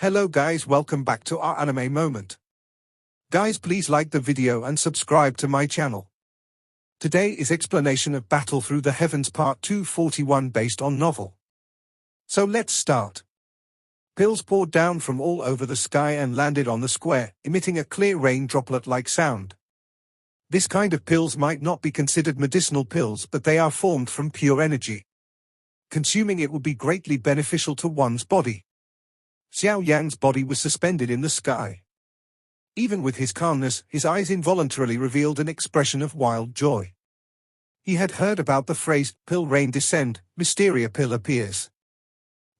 Hello guys, welcome back to our anime moment. Guys, please like the video and subscribe to my channel. Today is explanation of Battle Through the Heavens Part 241 based on novel. So let's start. Pills poured down from all over the sky and landed on the square, emitting a clear rain droplet-like sound. This kind of pills might not be considered medicinal pills, but they are formed from pure energy. Consuming it would be greatly beneficial to one's body. Xiao Yan's body was suspended in the sky. Even with his calmness, his eyes involuntarily revealed an expression of wild joy. He had heard about the phrase, "Pill rain descend, mysteria pill appears."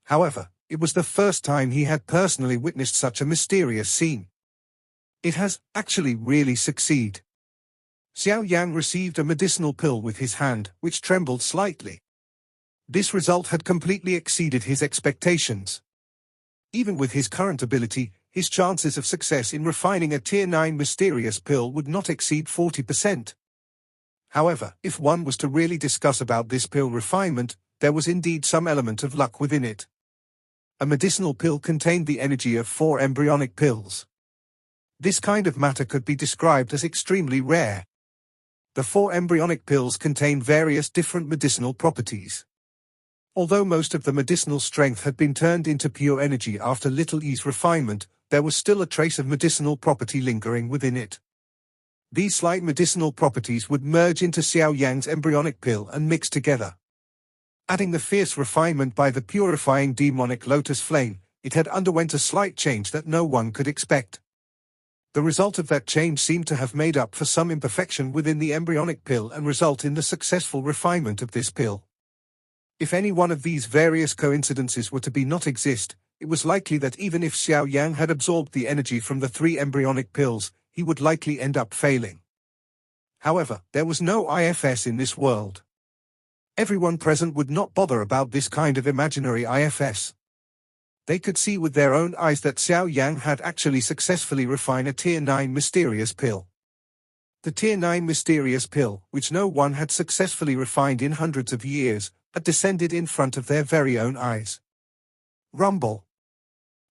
However, it was the first time he had personally witnessed such a mysterious scene. It has actually really succeeded. Xiao Yan received a medicinal pill with his hand, which trembled slightly. This result had completely exceeded his expectations. Even with his current ability, his chances of success in refining a Tier 9 mysterious pill would not exceed 40%. However, if one was to really discuss about this pill refinement, there was indeed some element of luck within it. A medicinal pill contained the energy of 4 embryonic pills. This kind of matter could be described as extremely rare. The 4 embryonic pills contain various different medicinal properties. Although most of the medicinal strength had been turned into pure energy after Little E's refinement, there was still a trace of medicinal property lingering within it. These slight medicinal properties would merge into Xiao Yan's embryonic pill and mix together. Adding the fierce refinement by the purifying demonic lotus flame, it had underwent a slight change that no one could expect. The result of that change seemed to have made up for some imperfection within the embryonic pill and result in the successful refinement of this pill. If any one of these various coincidences were to be not exist, it was likely that even if Xiao Yan had absorbed the energy from the 3 embryonic pills, he would likely end up failing. However, there was no IFS in this world. Everyone present would not bother about this kind of imaginary IFS. They could see with their own eyes that Xiao Yan had actually successfully refined a Tier 9 mysterious pill. The Tier 9 mysterious pill, which no one had successfully refined in hundreds of years, had descended in front of their very own eyes. Rumble.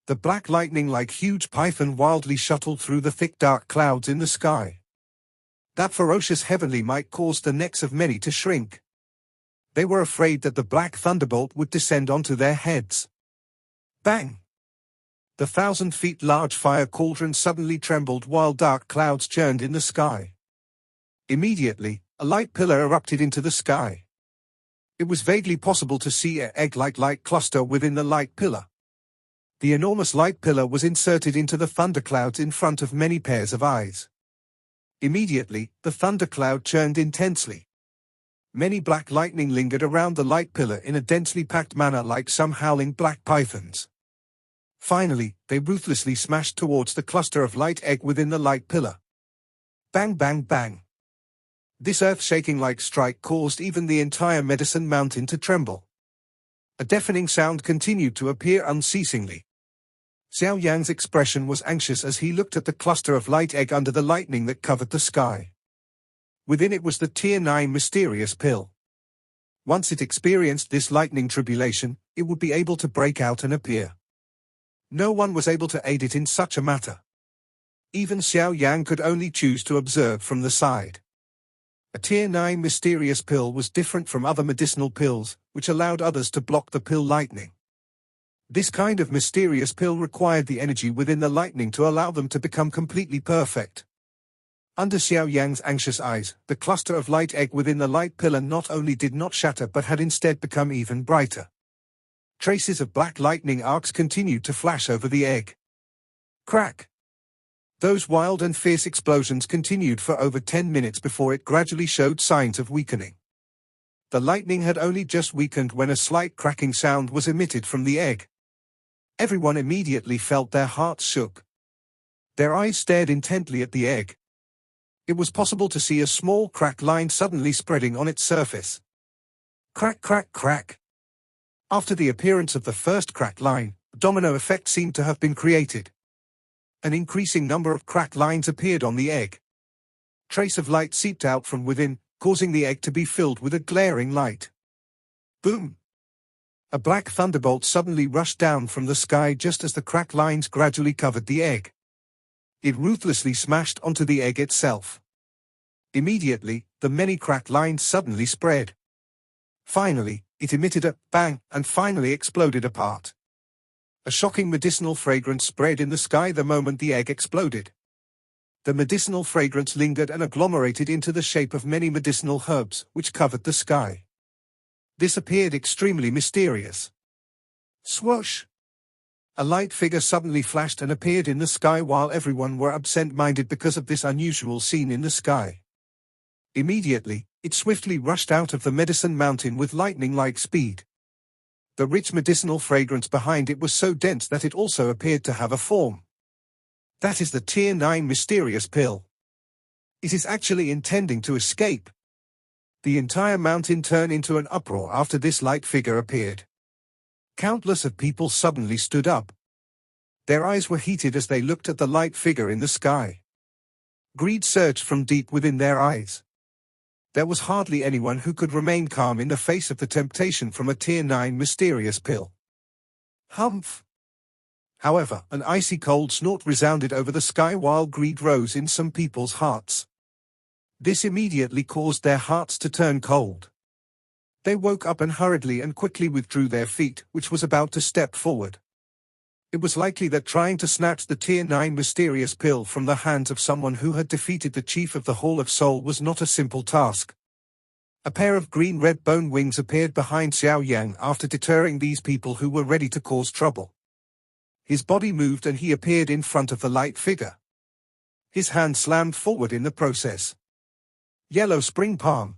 The black lightning like huge python wildly shuttled through the thick dark clouds in the sky. That ferocious heavenly might caused the necks of many to shrink. They were afraid that the black thunderbolt would descend onto their heads. Bang! The 1,000 feet large fire cauldron suddenly trembled while dark clouds churned in the sky. Immediately, a light pillar erupted into the sky. It was vaguely possible to see an egg-like light cluster within the light pillar. The enormous light pillar was inserted into the thunderclouds in front of many pairs of eyes. Immediately, the thundercloud churned intensely. Many black lightning lingered around the light pillar in a densely packed manner like some howling black pythons. Finally, they ruthlessly smashed towards the cluster of light egg within the light pillar. Bang bang bang. This earth-shaking-like strike caused even the entire medicine mountain to tremble. A deafening sound continued to appear unceasingly. Xiao Yan's expression was anxious as he looked at the cluster of light egg under the lightning that covered the sky. Within it was the Tier 9 mysterious pill. Once it experienced this lightning tribulation, it would be able to break out and appear. No one was able to aid it in such a matter. Even Xiao Yan could only choose to observe from the side. A Tier 9 mysterious pill was different from other medicinal pills, which allowed others to block the pill lightning. This kind of mysterious pill required the energy within the lightning to allow them to become completely perfect. Under Xiao Yan's anxious eyes, the cluster of light egg within the light pillar not only did not shatter but had instead become even brighter. Traces of black lightning arcs continued to flash over the egg. Crack! Those wild and fierce explosions continued for over 10 minutes before it gradually showed signs of weakening. The lightning had only just weakened when a slight cracking sound was emitted from the egg. Everyone immediately felt their hearts shook. Their eyes stared intently at the egg. It was possible to see a small crack line suddenly spreading on its surface. Crack crack crack. After the appearance of the first crack line, a domino effect seemed to have been created. An increasing number of crack lines appeared on the egg. Trace of light seeped out from within, causing the egg to be filled with a glaring light. Boom! A black thunderbolt suddenly rushed down from the sky just as the crack lines gradually covered the egg. It ruthlessly smashed onto the egg itself. Immediately, the many cracked lines suddenly spread. Finally, it emitted a bang and finally exploded apart. A shocking medicinal fragrance spread in the sky the moment the egg exploded. The medicinal fragrance lingered and agglomerated into the shape of many medicinal herbs, which covered the sky. This appeared extremely mysterious. Swoosh! A light figure suddenly flashed and appeared in the sky while everyone were absent-minded because of this unusual scene in the sky. Immediately, it swiftly rushed out of the medicine mountain with lightning-like speed. The rich medicinal fragrance behind it was so dense that it also appeared to have a form. That is the Tier 9 mysterious pill. It is actually intending to escape. The entire mountain turned into an uproar after this light figure appeared. Countless of people suddenly stood up. Their eyes were heated as they looked at the light figure in the sky. Greed surged from deep within their eyes. There was hardly anyone who could remain calm in the face of the temptation from a Tier 9 mysterious pill. Humph! However, an icy cold snort resounded over the sky while greed rose in some people's hearts. This immediately caused their hearts to turn cold. They woke up and hurriedly and quickly withdrew their feet, which was about to step forward. It was likely that trying to snatch the Tier 9 mysterious pill from the hands of someone who had defeated the chief of the Hall of Soul was not a simple task. A pair of green-red bone wings appeared behind Xiao Yan after deterring these people who were ready to cause trouble. His body moved and he appeared in front of the light figure. His hand slammed forward in the process. Yellow spring palm.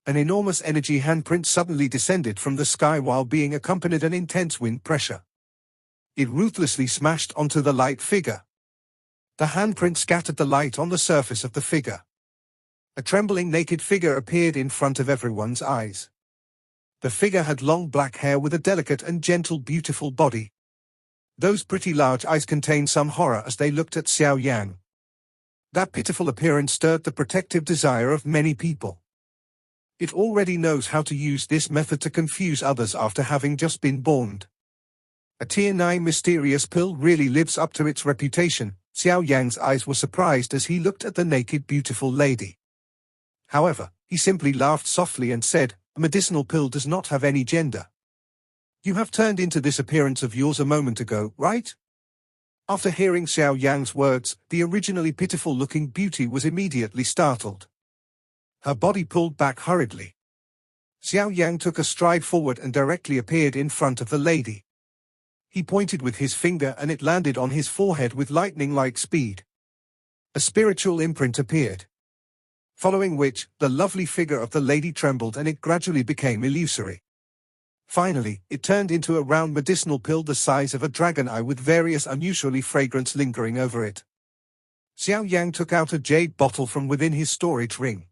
An enormous energy handprint suddenly descended from the sky while being accompanied an intense wind pressure. It ruthlessly smashed onto the light figure. The handprint scattered the light on the surface of the figure. A trembling naked figure appeared in front of everyone's eyes. The figure had long black hair with a delicate and gentle beautiful body. Those pretty large eyes contained some horror as they looked at Xiao Yan. That pitiful appearance stirred the protective desire of many people. It already knows how to use this method to confuse others after having just been born. A Tier 9 mysterious pill really lives up to its reputation. Xiao Yan's eyes were surprised as he looked at the naked beautiful lady. However, he simply laughed softly and said, "A medicinal pill does not have any gender. You have turned into this appearance of yours a moment ago, right?" After hearing Xiao Yan's words, the originally pitiful-looking beauty was immediately startled. Her body pulled back hurriedly. Xiao Yan took a stride forward and directly appeared in front of the lady. He pointed with his finger and it landed on his forehead with lightning-like speed. A spiritual imprint appeared. Following which, the lovely figure of the lady trembled and it gradually became illusory. Finally, it turned into a round medicinal pill the size of a dragon eye with various unusually fragrance lingering over it. Xiao Yang took out a jade bottle from within his storage ring.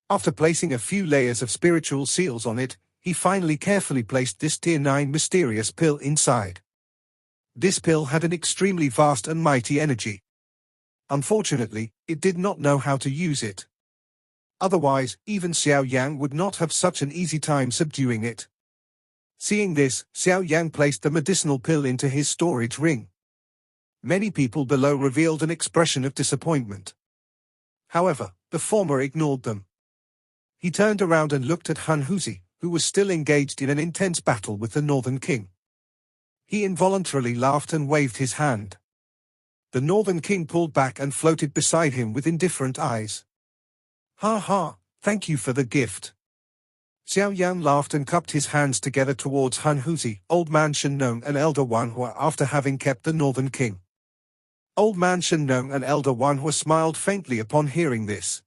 After placing a few layers of spiritual seals on it, he finally carefully placed this Tier 9 mysterious pill inside. This pill had an extremely vast and mighty energy. Unfortunately, it did not know how to use it. Otherwise, even Xiao Yang would not have such an easy time subduing it. Seeing this, Xiao Yan placed the medicinal pill into his storage ring. Many people below revealed an expression of disappointment. However, the former ignored them. He turned around and looked at Hanhuzi, who was still engaged in an intense battle with the Northern King. He involuntarily laughed and waved his hand. The Northern King pulled back and floated beside him with indifferent eyes. "Ha ha, thank you for the gift." Xiao Yan laughed and cupped his hands together towards Hanhuzi, Old Man Shenong and Elder Wanhua after having kept the Northern King. Old Man Shenong and Elder Wanhua smiled faintly upon hearing this.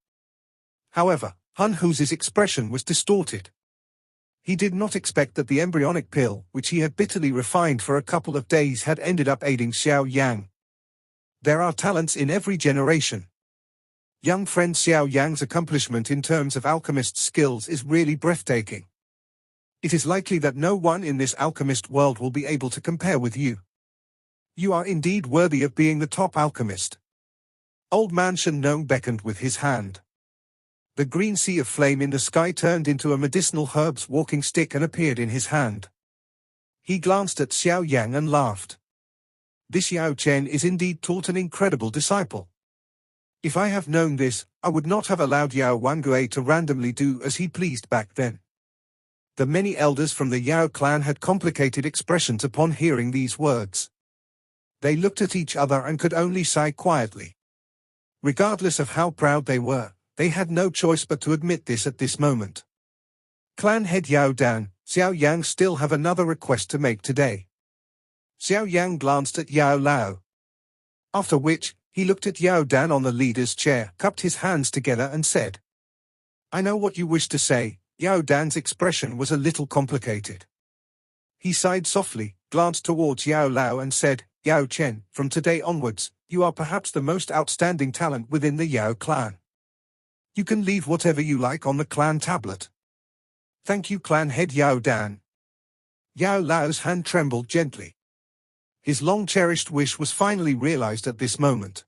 However, Hanhuzi's expression was distorted. He did not expect that the embryonic pill, which he had bitterly refined for a couple of days, had ended up aiding Xiao Yang. There are talents in every generation. Young friend Xiao Yang's accomplishment in terms of alchemist skills is really breathtaking. It is likely that no one in this alchemist world will be able to compare with you. You are indeed worthy of being the top alchemist. Old Man Shenong beckoned with his hand. The green sea of flame in the sky turned into a medicinal herbs walking stick and appeared in his hand. He glanced at Xiao Yan and laughed. This Yao Chen is indeed taught an incredible disciple. If I have known this, I would not have allowed Yao Wangui to randomly do as he pleased back then. The many elders from the Yao clan had complicated expressions upon hearing these words. They looked at each other and could only sigh quietly. Regardless of how proud they were, they had no choice but to admit this at this moment. Clan head Yao Dan, Xiao Yang still have another request to make today. Xiao Yang glanced at Yao Lao. After which, he looked at Yao Dan on the leader's chair, cupped his hands together and said, I know what you wish to say. Yao Dan's expression was a little complicated. He sighed softly, glanced towards Yao Lao and said, Yao Chen, from today onwards, you are perhaps the most outstanding talent within the Yao clan. You can leave whatever you like on the clan tablet. Thank you, clan head Yao Dan. Yao Lao's hand trembled gently. His long-cherished wish was finally realized at this moment.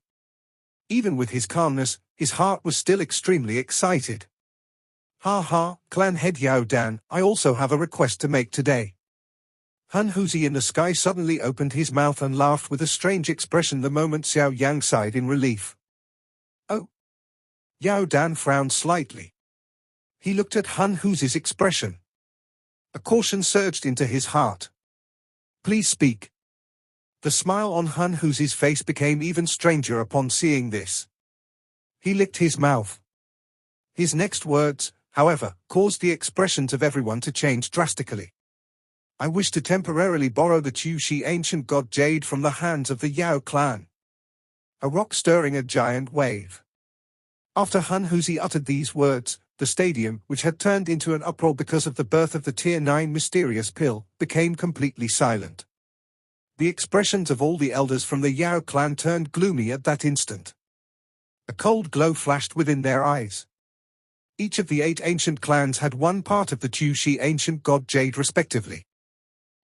Even with his calmness, his heart was still extremely excited. Ha ha, clan head Yao Dan, I also have a request to make today. Hanhuzi in the sky suddenly opened his mouth and laughed with a strange expression the moment Xiao Yang sighed in relief. Oh. Yao Dan frowned slightly. He looked at Hanhuzi's expression. A caution surged into his heart. Please speak. The smile on Hanhuzi's face became even stranger upon seeing this. He licked his mouth. His next words, however, caused the expressions of everyone to change drastically. I wish to temporarily borrow the Qiushi ancient god Jade from the hands of the Yao clan. A rock stirring a giant wave. After Hanhuzi uttered these words, the stadium, which had turned into an uproar because of the birth of the Tier 9 mysterious pill, became completely silent. The expressions of all the elders from the Yao clan turned gloomy at that instant. A cold glow flashed within their eyes. Each of the 8 ancient clans had one part of the Qiushi ancient god Jade respectively.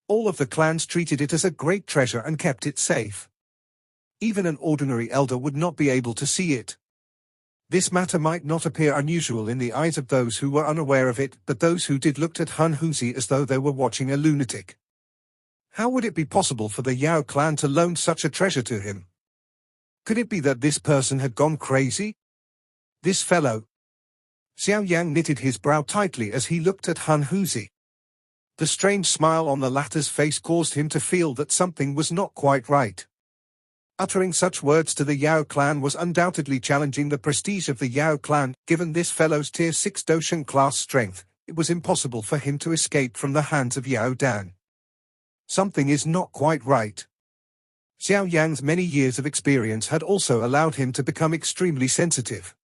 All of the clans treated it as a great treasure and kept it safe. Even an ordinary elder would not be able to see it. This matter might not appear unusual in the eyes of those who were unaware of it, but those who did looked at Hanhuzi as though they were watching a lunatic. How would it be possible for the Yao clan to loan such a treasure to him? Could it be that this person had gone crazy? This fellow. Xiao Yang knitted his brow tightly as he looked at Hanhuzi. The strange smile on the latter's face caused him to feel that something was not quite right. Uttering such words to the Yao clan was undoubtedly challenging the prestige of the Yao clan. Given this fellow's Tier 6 Doshan class strength, it was impossible for him to escape from the hands of Yao Dan. Something is not quite right. Xiao Yang's many years of experience had also allowed him to become extremely sensitive.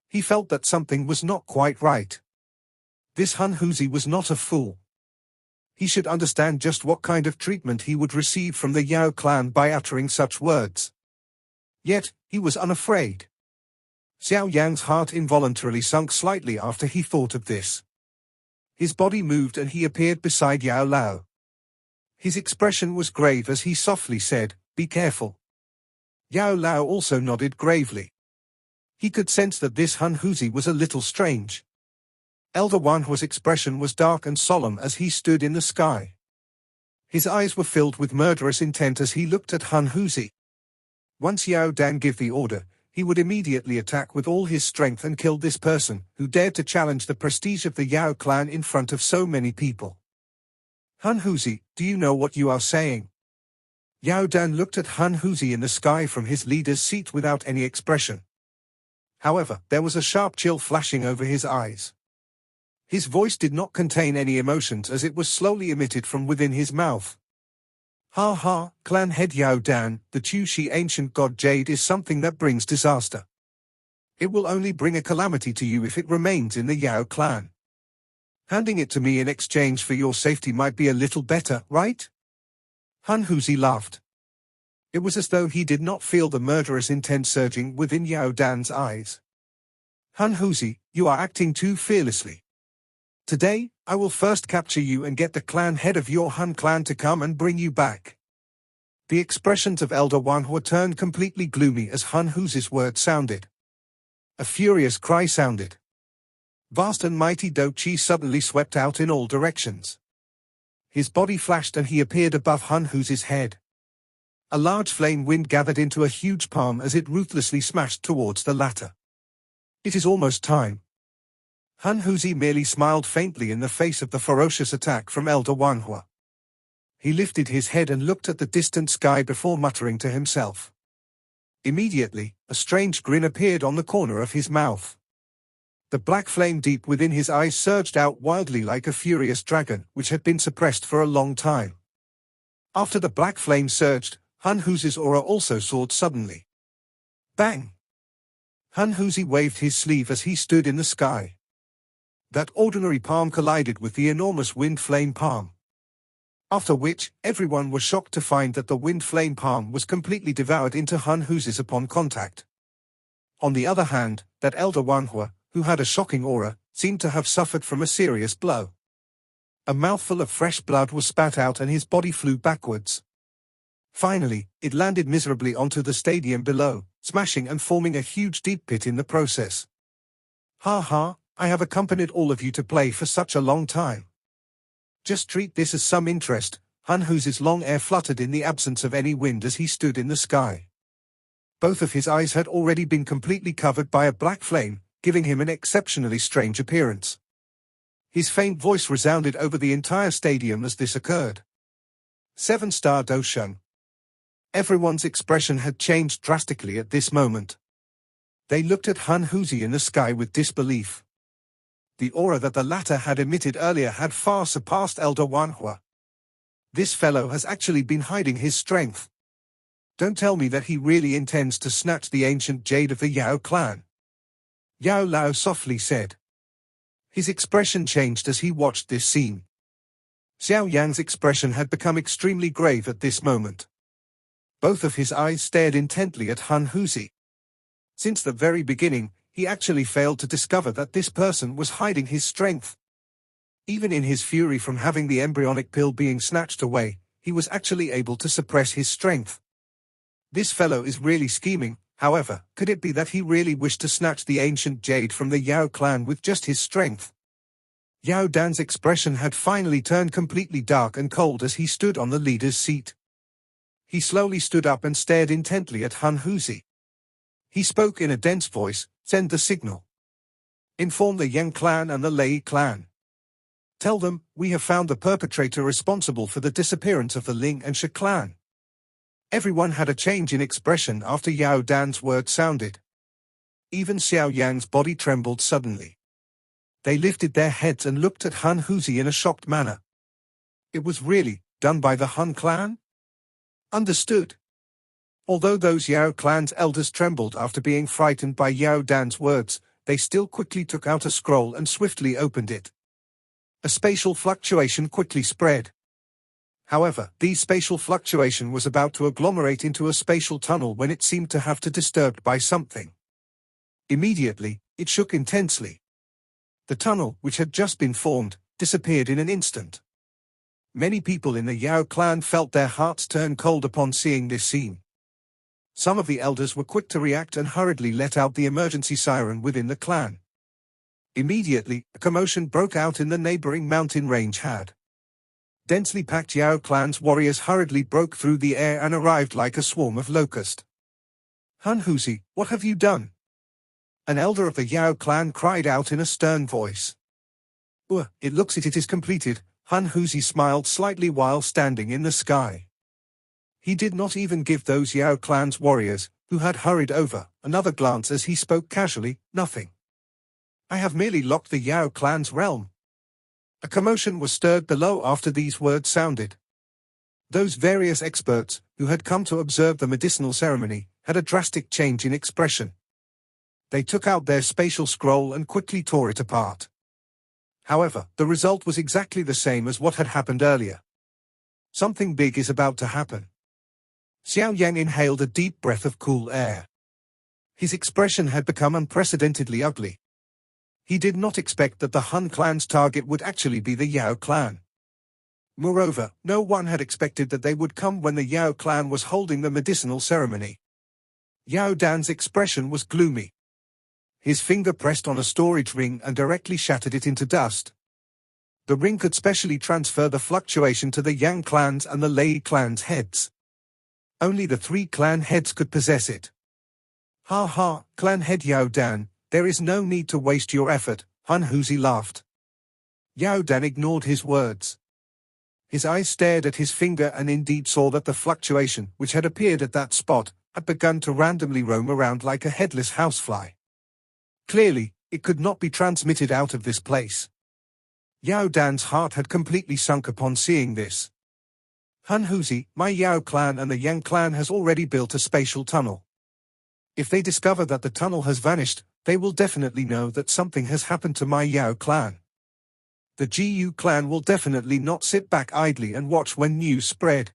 He felt that something was not quite right. This Hanhuzi was not a fool. He should understand just what kind of treatment he would receive from the Yao clan by uttering such words. Yet, he was unafraid. Xiao Yang's heart involuntarily sunk slightly after he thought of this. His body moved and he appeared beside Yao Lao. His expression was grave as he softly said, "Be careful." Yao Lao also nodded gravely. He could sense that this Hanhuzi was a little strange. Elder Wanhua's expression was dark and solemn as he stood in the sky. His eyes were filled with murderous intent as he looked at Hanhuzi. Once Yao Dan gave the order, he would immediately attack with all his strength and kill this person, who dared to challenge the prestige of the Yao clan in front of so many people. Hanhuzi, do you know what you are saying? Yao Dan looked at Hanhuzi in the sky from his leader's seat without any expression. However, there was a sharp chill flashing over his eyes. His voice did not contain any emotions as it was slowly emitted from within his mouth. Ha ha, clan head Yao Dan, the Qiushi ancient god Jade is something that brings disaster. It will only bring a calamity to you if it remains in the Yao clan. Handing it to me in exchange for your safety might be a little better, right? Hanhuzi laughed. It was as though he did not feel the murderous intent surging within Yao Dan's eyes. Hanhuzi, you are acting too fearlessly. Today, I will first capture you and get the clan head of your Han clan to come and bring you back. The expressions of Elder Wanhua turned completely gloomy as Hanhuzi's words sounded. A furious cry sounded. Vast and mighty Do Chi suddenly swept out in all directions. His body flashed and he appeared above Hanhuzi's head. A large flame wind gathered into a huge palm as it ruthlessly smashed towards the latter. It is almost time. Hanhuzi merely smiled faintly in the face of the ferocious attack from Elder Wanhua. He lifted his head and looked at the distant sky before muttering to himself. Immediately, a strange grin appeared on the corner of his mouth. The black flame deep within his eyes surged out wildly like a furious dragon which had been suppressed for a long time. After the black flame surged, Hanhuzi's aura also soared suddenly. Bang! Hanhuzi waved his sleeve as he stood in the sky. That ordinary palm collided with the enormous wind flame palm. After which, everyone was shocked to find that the wind flame palm was completely devoured into Hanhuzi's upon contact. On the other hand, that Elder Wanhua, who had a shocking aura, seemed to have suffered from a serious blow. A mouthful of fresh blood was spat out and his body flew backwards. Finally, it landed miserably onto the stadium below, smashing and forming a huge deep pit in the process. Ha ha, I have accompanied all of you to play for such a long time. Just treat this as some interest. Hanhuzi's long hair fluttered in the absence of any wind as he stood in the sky. Both of his eyes had already been completely covered by a black flame, giving him an exceptionally strange appearance. His faint voice resounded over the entire stadium as this occurred. 7-star Doshun. Everyone's expression had changed drastically at this moment. They looked at Hanhuzi in the sky with disbelief. The aura that the latter had emitted earlier had far surpassed Elder Wanhua. This fellow has actually been hiding his strength. Don't tell me that he really intends to snatch the ancient jade of the Yao clan. Yao Lao softly said. His expression changed as he watched this scene. Xiao Yan's expression had become extremely grave at this moment. Both of his eyes stared intently at Hanhuzi. Since the very beginning, he actually failed to discover that this person was hiding his strength. Even in his fury from having the embryonic pill being snatched away, he was actually able to suppress his strength. This fellow is really scheming. However, could it be that he really wished to snatch the ancient jade from the Yao clan with just his strength? Yao Dan's expression had finally turned completely dark and cold as he stood on the leader's seat. He slowly stood up and stared intently at Hanhuzi. He spoke in a dense voice, "Send the signal. Inform the Yang clan and the Lei clan. Tell them, we have found the perpetrator responsible for the disappearance of the Ling and Shi clan." Everyone had a change in expression after Yao Dan's words sounded. Even Xiao Yan's body trembled suddenly. They lifted their heads and looked at Hanhuzi in a shocked manner. It was really done by the Han clan? Understood. Although those Yao clan's elders trembled after being frightened by Yao Dan's words, they still quickly took out a scroll and swiftly opened it. A spatial fluctuation quickly spread. However, the spatial fluctuation was about to agglomerate into a spatial tunnel when it seemed to have to disturbed by something. Immediately, it shook intensely. The tunnel, which had just been formed, disappeared in an instant. Many people in the Yao clan felt their hearts turn cold upon seeing this scene. Some of the elders were quick to react and hurriedly let out the emergency siren within the clan. Immediately, a commotion broke out in the neighboring mountain range had. Densely packed Yao clan's warriors hurriedly broke through the air and arrived like a swarm of locusts. "Hanhuzi, what have you done?" An elder of the Yao clan cried out in a stern voice. It looks it is completed," Hanhuzi smiled slightly while standing in the sky. He did not even give those Yao clan's warriors, who had hurried over, another glance as he spoke casually, "Nothing. I have merely locked the Yao clan's realm." A commotion was stirred below after these words sounded. Those various experts, who had come to observe the medicinal ceremony, had a drastic change in expression. They took out their spatial scroll and quickly tore it apart. However, the result was exactly the same as what had happened earlier. Something big is about to happen. Xiao Yan inhaled a deep breath of cool air. His expression had become unprecedentedly ugly. He did not expect that the Han clan's target would actually be the Yao clan. Moreover, no one had expected that they would come when the Yao clan was holding the medicinal ceremony. Yao Dan's expression was gloomy. His finger pressed on a storage ring and directly shattered it into dust. The ring could specially transfer the fluctuation to the Yang clans and the Lei clan's heads. Only the 3 clan heads could possess it. Ha ha, clan head Xiao Dan, there is no need to waste your effort, Hanhuzi laughed. Xiao Dan ignored his words. His eyes stared at his finger and indeed saw that the fluctuation, which had appeared at that spot, had begun to randomly roam around like a headless housefly. Clearly, it could not be transmitted out of this place. Xiao Dan's heart had completely sunk upon seeing this. Hanhuzi, my Yao clan and the Yang clan has already built a spatial tunnel. If they discover that the tunnel has vanished, they will definitely know that something has happened to my Yao clan. The GU clan will definitely not sit back idly and watch when news spread.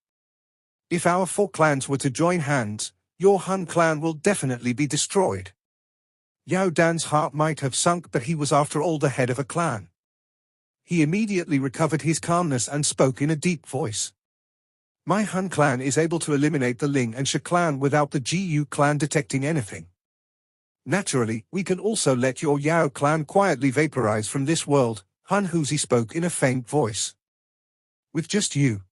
If our 4 clans were to join hands, your Han clan will definitely be destroyed. Xiao Dan's heart might have sunk, but he was after all the head of a clan. He immediately recovered his calmness and spoke in a deep voice. My Han clan is able to eliminate the Ling and Shi clan without the GU clan detecting anything. Naturally, we can also let your Yao clan quietly vaporize from this world, Hanhuzi spoke in a faint voice. With just you.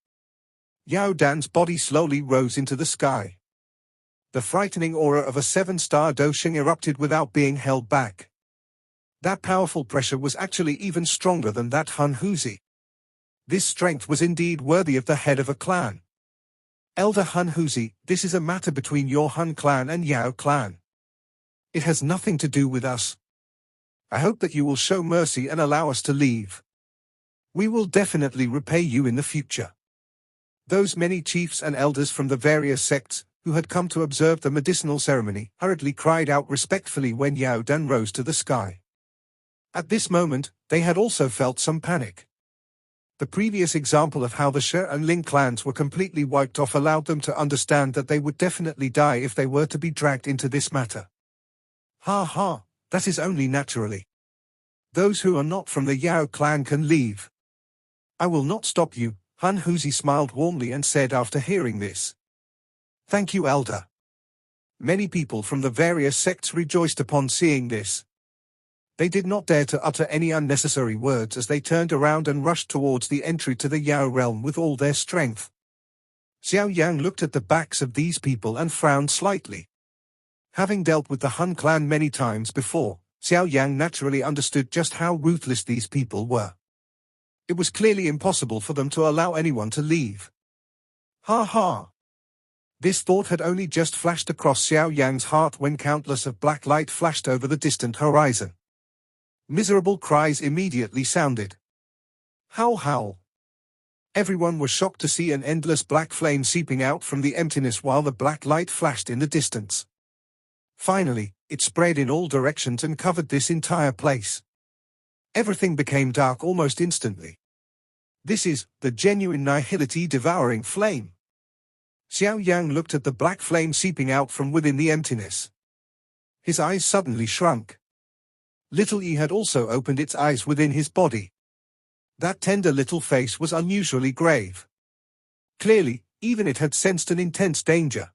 Xiao Dan's body slowly rose into the sky. The frightening aura of a 7-star Dosheng erupted without being held back. That powerful pressure was actually even stronger than that Hanhuzi. This strength was indeed worthy of the head of a clan. Elder Hanhuzi, this is a matter between your Han clan and Yao clan. It has nothing to do with us. I hope that you will show mercy and allow us to leave. We will definitely repay you in the future. Those many chiefs and elders from the various sects, who had come to observe the medicinal ceremony, hurriedly cried out respectfully when Xiao Dan rose to the sky. At this moment, they had also felt some panic. The previous example of how the Shi and Ling clans were completely wiped off allowed them to understand that they would definitely die if they were to be dragged into this matter. Ha ha, that is only naturally. Those who are not from the Yao clan can leave. I will not stop you, Hanhuzi smiled warmly and said after hearing this. Thank you, Elder. Many people from the various sects rejoiced upon seeing this. They did not dare to utter any unnecessary words as they turned around and rushed towards the entry to the Yao realm with all their strength. Xiao Yan looked at the backs of these people and frowned slightly. Having dealt with the Han clan many times before, Xiao Yan naturally understood just how ruthless these people were. It was clearly impossible for them to allow anyone to leave. Ha ha! This thought had only just flashed across Xiao Yan's heart when countless of black light flashed over the distant horizon. Miserable cries immediately sounded. Howl howl. Everyone was shocked to see an endless black flame seeping out from the emptiness while the black light flashed in the distance. Finally, it spread in all directions and covered this entire place. Everything became dark almost instantly. This is the genuine nihility devouring flame. Xiao Yang looked at the black flame seeping out from within the emptiness. His eyes suddenly shrunk. Little E had also opened its eyes within his body. That tender little face was unusually grave. Clearly, even it had sensed an intense danger.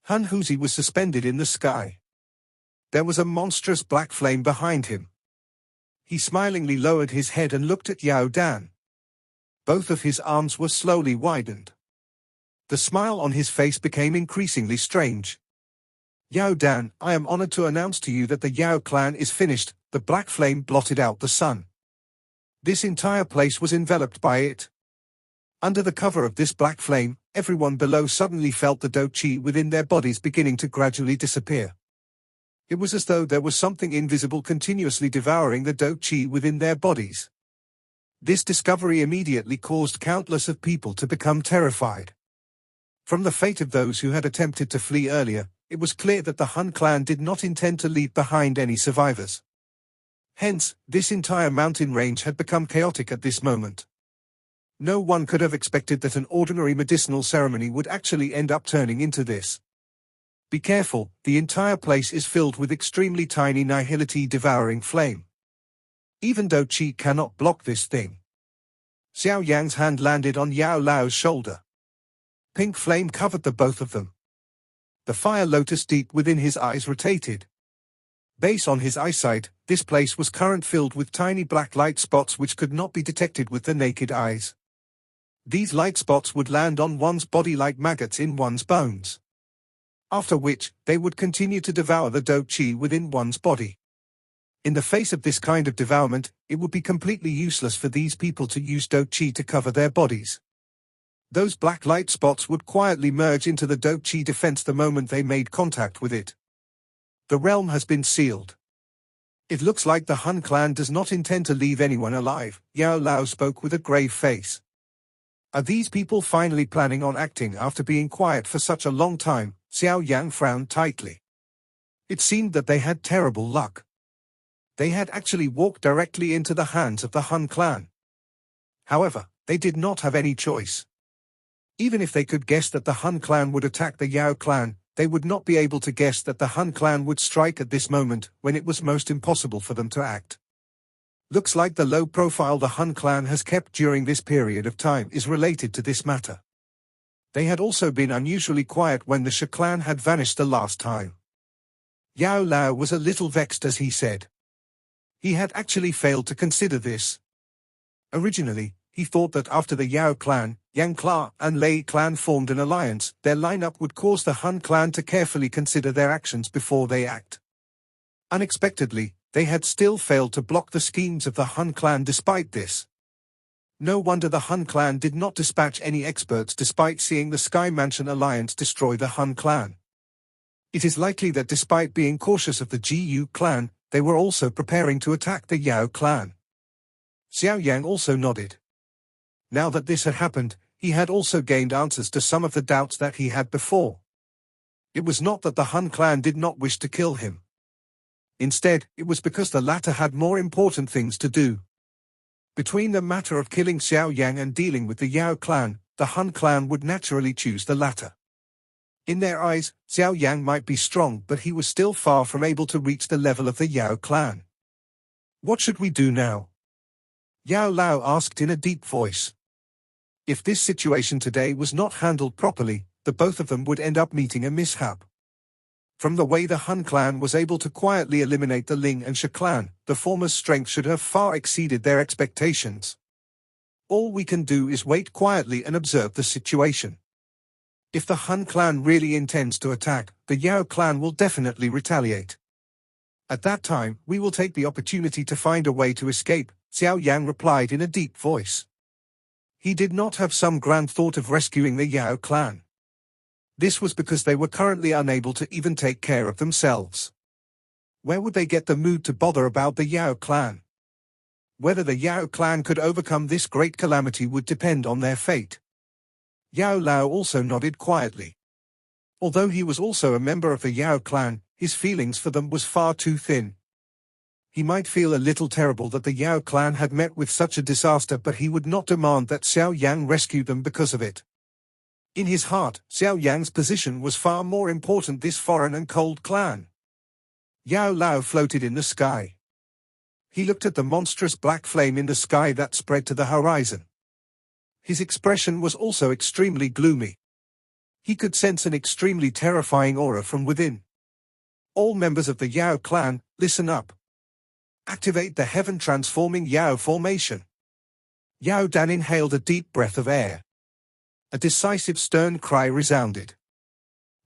Hanhuzi was suspended in the sky. There was a monstrous black flame behind him. He smilingly lowered his head and looked at Xiao Dan. Both of his arms were slowly widened. The smile on his face became increasingly strange. Xiao Dan, I am honored to announce to you that the Yao clan is finished. The black flame blotted out the sun. This entire place was enveloped by it. Under the cover of this black flame, everyone below suddenly felt the Do Chi within their bodies beginning to gradually disappear. It was as though there was something invisible continuously devouring the Do Chi within their bodies. This discovery immediately caused countless of people to become terrified. From the fate of those who had attempted to flee earlier, it was clear that the Han clan did not intend to leave behind any survivors. Hence, this entire mountain range had become chaotic at this moment. No one could have expected that an ordinary medicinal ceremony would actually end up turning into this. Be careful, the entire place is filled with extremely tiny nihility devouring flame. Even though Qi cannot block this thing. Xiao Yang's hand landed on Yao Lao's shoulder. Pink flame covered the both of them. The fire lotus deep within his eyes rotated. Based on his eyesight, this place was currently filled with tiny black light spots which could not be detected with the naked eyes. These light spots would land on one's body like maggots in one's bones. After which, they would continue to devour the do chi within one's body. In the face of this kind of devourment, it would be completely useless for these people to use do chi to cover their bodies. Those black light spots would quietly merge into the do chi defense the moment they made contact with it. The realm has been sealed. It looks like the Han clan does not intend to leave anyone alive, Yao Lao spoke with a grave face. Are these people finally planning on acting after being quiet for such a long time? Xiao Yan frowned tightly. It seemed that they had terrible luck. They had actually walked directly into the hands of the Han clan. However, they did not have any choice. Even if they could guess that the Han clan would attack the Yao clan, they would not be able to guess that the Han clan would strike at this moment, when it was most impossible for them to act. Looks like the low profile the Han clan has kept during this period of time is related to this matter. They had also been unusually quiet when the Shi clan had vanished the last time. Yao Lao was a little vexed as he said. He had actually failed to consider this. Originally, he thought that after the Yao clan, Yang clan and Lei clan formed an alliance, their lineup would cause the Han clan to carefully consider their actions before they act. Unexpectedly, they had still failed to block the schemes of the Han clan despite this. No wonder the Han clan did not dispatch any experts despite seeing the Sky Mansion alliance destroy the Han clan. It is likely that despite being cautious of the Gu clan, they were also preparing to attack the Yao clan. Xiao Yan also nodded. Now that this had happened, he had also gained answers to some of the doubts that he had before. It was not that the Han clan did not wish to kill him. Instead, it was because the latter had more important things to do. Between the matter of killing Xiao Yan and dealing with the Yao clan, the Han clan would naturally choose the latter. In their eyes, Xiao Yan might be strong, but he was still far from able to reach the level of the Yao clan. What should we do now? Yao Lao asked in a deep voice. If this situation today was not handled properly, the both of them would end up meeting a mishap. From the way the Han clan was able to quietly eliminate the Ling and Shi clan, the former's strength should have far exceeded their expectations. All we can do is wait quietly and observe the situation. If the Han clan really intends to attack, the Yao clan will definitely retaliate. At that time, we will take the opportunity to find a way to escape, Xiao Yan replied in a deep voice. He did not have some grand thought of rescuing the Yao clan. This was because they were currently unable to even take care of themselves. Where would they get the mood to bother about the Yao clan? Whether the Yao clan could overcome this great calamity would depend on their fate. Yao Lao also nodded quietly. Although he was also a member of the Yao clan, his feelings for them was far too thin. He might feel a little terrible that the Yao clan had met with such a disaster, but he would not demand that Xiao Yan rescue them because of it. In his heart, Xiao Yan's position was far more important this foreign and cold clan. Yao Lao floated in the sky. He looked at the monstrous black flame in the sky that spread to the horizon. His expression was also extremely gloomy. He could sense an extremely terrifying aura from within. All members of the Yao clan, listen up. Activate the heaven-transforming Yao formation. Yao Dan inhaled a deep breath of air. A decisive stern cry resounded.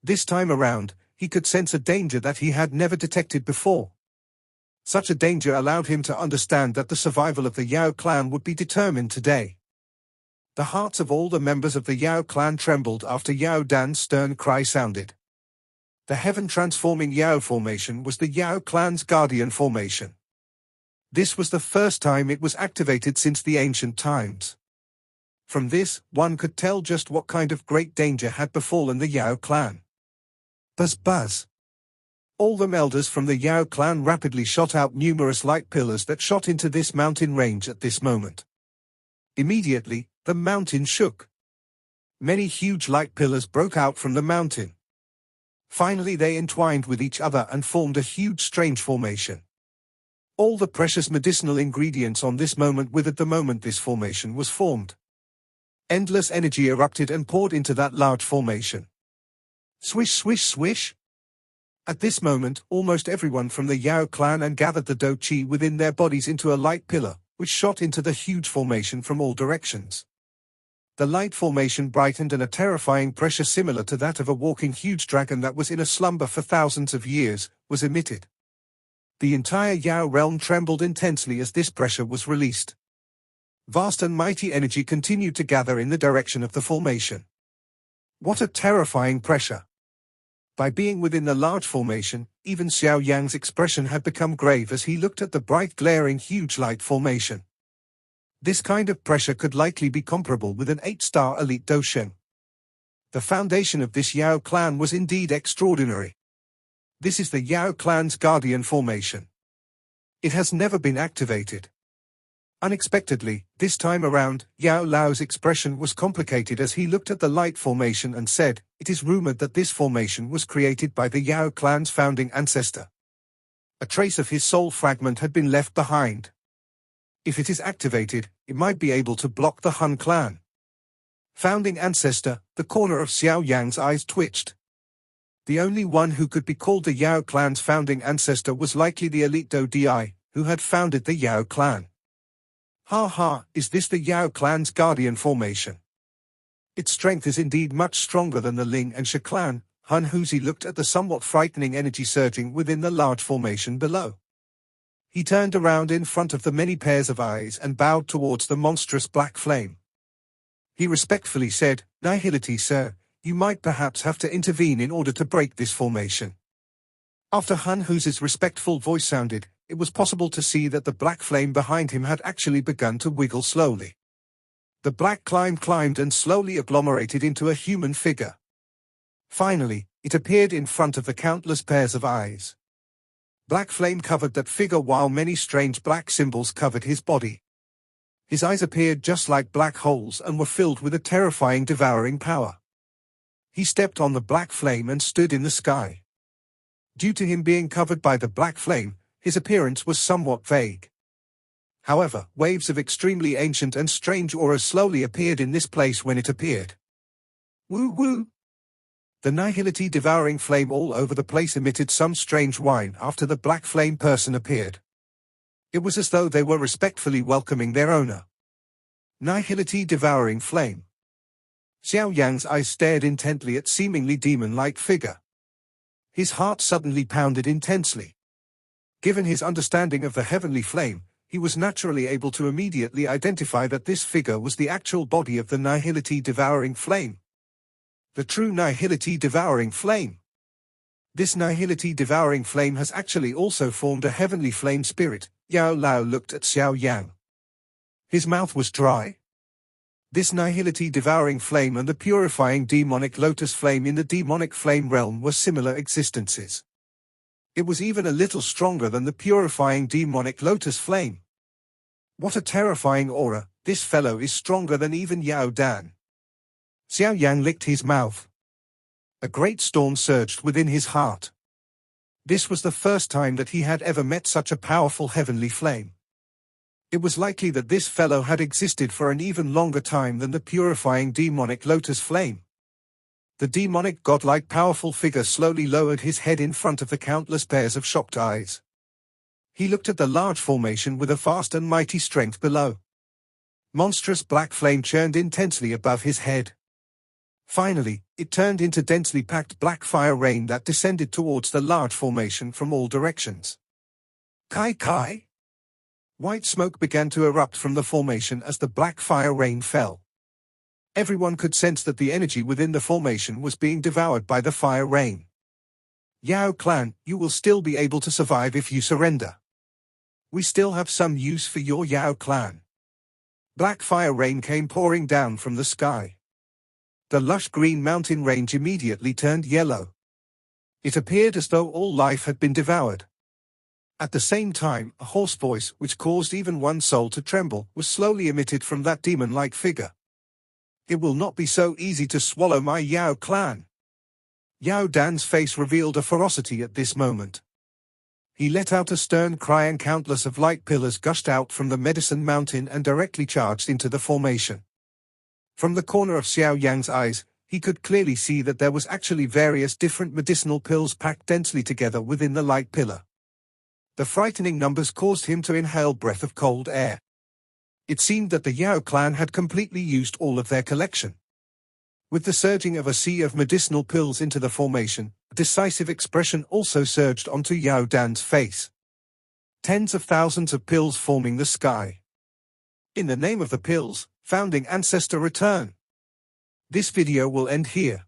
This time around, he could sense a danger that he had never detected before. Such a danger allowed him to understand that the survival of the Yao clan would be determined today. The hearts of all the members of the Yao clan trembled after Yao Dan's stern cry sounded. The heaven-transforming Yao formation was the Yao clan's guardian formation. This was the first time it was activated since the ancient times. From this, one could tell just what kind of great danger had befallen the Yao clan. Buzz buzz. All the elders from the Yao clan rapidly shot out numerous light pillars that shot into this mountain range at this moment. Immediately, the mountain shook. Many huge light pillars broke out from the mountain. Finally they entwined with each other and formed a huge strange formation. All the precious medicinal ingredients on this moment withered the moment this formation was formed. Endless energy erupted and poured into that large formation. Swish swish swish. At this moment, almost everyone from the Yao clan and gathered the Do Chi within their bodies into a light pillar, which shot into the huge formation from all directions. The light formation brightened, and a terrifying pressure similar to that of a walking huge dragon that was in a slumber for thousands of years, was emitted. The entire Yao realm trembled intensely as this pressure was released. Vast and mighty energy continued to gather in the direction of the formation. What a terrifying pressure! By being within the large formation, even Xiao Yan's expression had become grave as he looked at the bright glaring huge light formation. This kind of pressure could likely be comparable with an 8-star elite Doshen. The foundation of this Yao clan was indeed extraordinary. This is the Yao clan's guardian formation. It has never been activated. Unexpectedly, this time around, Yao Lao's expression was complicated as he looked at the light formation and said, "It is rumored that this formation was created by the Yao clan's founding ancestor. A trace of his soul fragment had been left behind. If it is activated, it might be able to block the Han clan." Founding ancestor, the corner of Xiao Yan's eyes twitched. The only one who could be called the Yao clan's founding ancestor was likely the elite Do Di, who had founded the Yao clan. Ha ha, is this the Yao clan's guardian formation? Its strength is indeed much stronger than the Ling and Shi clan. Hanhuzi looked at the somewhat frightening energy surging within the large formation below. He turned around in front of the many pairs of eyes and bowed towards the monstrous black flame. He respectfully said, "Nihility, sir, you might perhaps have to intervene in order to break this formation." After Hanhuzi's respectful voice sounded, it was possible to see that the black flame behind him had actually begun to wiggle slowly. The black climbed and slowly agglomerated into a human figure. Finally, it appeared in front of the countless pairs of eyes. Black flame covered that figure while many strange black symbols covered his body. His eyes appeared just like black holes and were filled with a terrifying devouring power. He stepped on the black flame and stood in the sky. Due to him being covered by the black flame, his appearance was somewhat vague. However, waves of extremely ancient and strange auras slowly appeared in this place when it appeared. Woo woo! The nihility devouring flame all over the place emitted some strange whine after the black flame person appeared. It was as though they were respectfully welcoming their owner. Nihility devouring flame. Xiao Yan's eyes stared intently at seemingly demon-like figure. His heart suddenly pounded intensely. Given his understanding of the heavenly flame, he was naturally able to immediately identify that this figure was the actual body of the nihility devouring flame. The true nihility devouring flame. This nihility devouring flame has actually also formed a heavenly flame spirit. Yao Lao looked at Xiao Yan. His mouth was dry. This nihility devouring flame and the purifying demonic lotus flame in the demonic flame realm were similar existences. It was even a little stronger than the purifying demonic lotus flame. What a terrifying aura, this fellow is stronger than even Yao Dan. Xiao Yan licked his mouth. A great storm surged within his heart. This was the first time that he had ever met such a powerful heavenly flame. It was likely that this fellow had existed for an even longer time than the purifying demonic lotus flame. The demonic godlike powerful figure slowly lowered his head in front of the countless pairs of shocked eyes. He looked at the large formation with a vast and mighty strength below. Monstrous black flame churned intensely above his head. Finally, it turned into densely packed black fire rain that descended towards the large formation from all directions. Kai Kai! White smoke began to erupt from the formation as the black fire rain fell. Everyone could sense that the energy within the formation was being devoured by the fire rain. Yao clan, you will still be able to survive if you surrender. We still have some use for your Yao clan. Black fire rain came pouring down from the sky. The lush green mountain range immediately turned yellow. It appeared as though all life had been devoured. At the same time, a hoarse voice, which caused even one soul to tremble, was slowly emitted from that demon-like figure. It will not be so easy to swallow my Yao clan. Yao Dan's face revealed a ferocity at this moment. He let out a stern cry and countless of light pillars gushed out from the medicine mountain and directly charged into the formation. From the corner of Xiao Yan's eyes, he could clearly see that there was actually various different medicinal pills packed densely together within the light pillar. The frightening numbers caused him to inhale breath of cold air. It seemed that the Yao clan had completely used all of their collection. With the surging of a sea of medicinal pills into the formation, a decisive expression also surged onto Yao Dan's face. Tens of thousands of pills forming the sky. In the name of the pills, founding ancestor return. This video will end here.